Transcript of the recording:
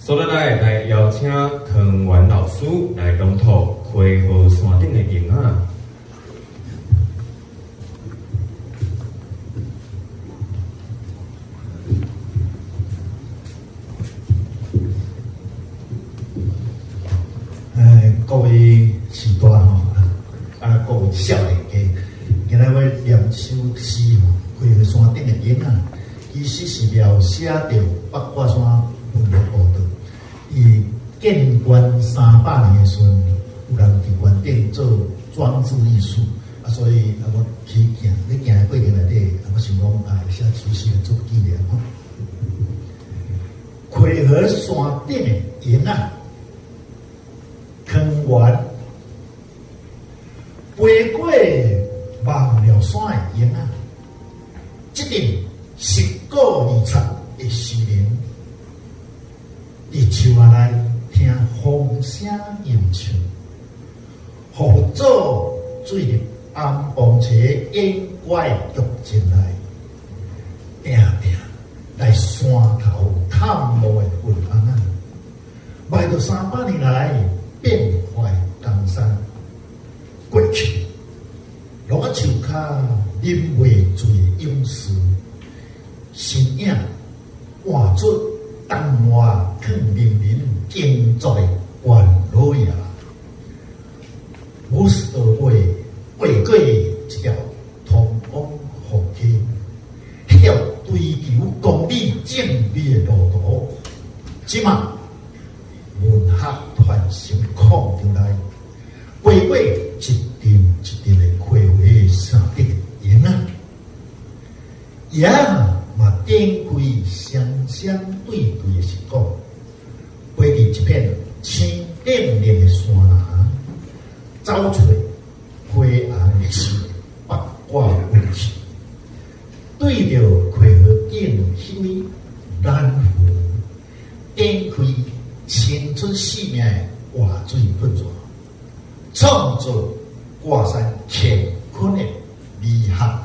所以来邀请汤元老师来朗读《溪河山顶的鹰仔》。各位时代吼，各位少年家，今仔要念首诗吼，《溪河山顶的鹰仔》，其实是描写着八卦山文化步道。伊建馆300年的时阵，有人伫馆顶做装置艺术，所以我去行，咧行的过程内底，我想讲写首诗来做纪念吼。溪河山顶的鹰仔。坑源飞过望了山的鹰仔，一定是故二贼的诗人。伫树下内听风声吟唱，互做坠入安邦斜烟怪玉前来，定定来山头探路的云翁啊，迈到300年来。变坏江山过去，落啊树骹啉袂醉勇士，身影换出东外抗人民建造的元老爷。我是道尾画过一条通往河溪，迄条追求公理正义的路途，即嘛。文学团成矿场内，飞过一阵一阵的溪河山顶的鹰仔，也嘛展开相相对对的视角，飞伫一片青冷冷的山崖，走出灰暗的树八卦雾气，对着溪河顶迄位蓝湖展开。青春生命的活水喷泉，创造挂上乾坤的美学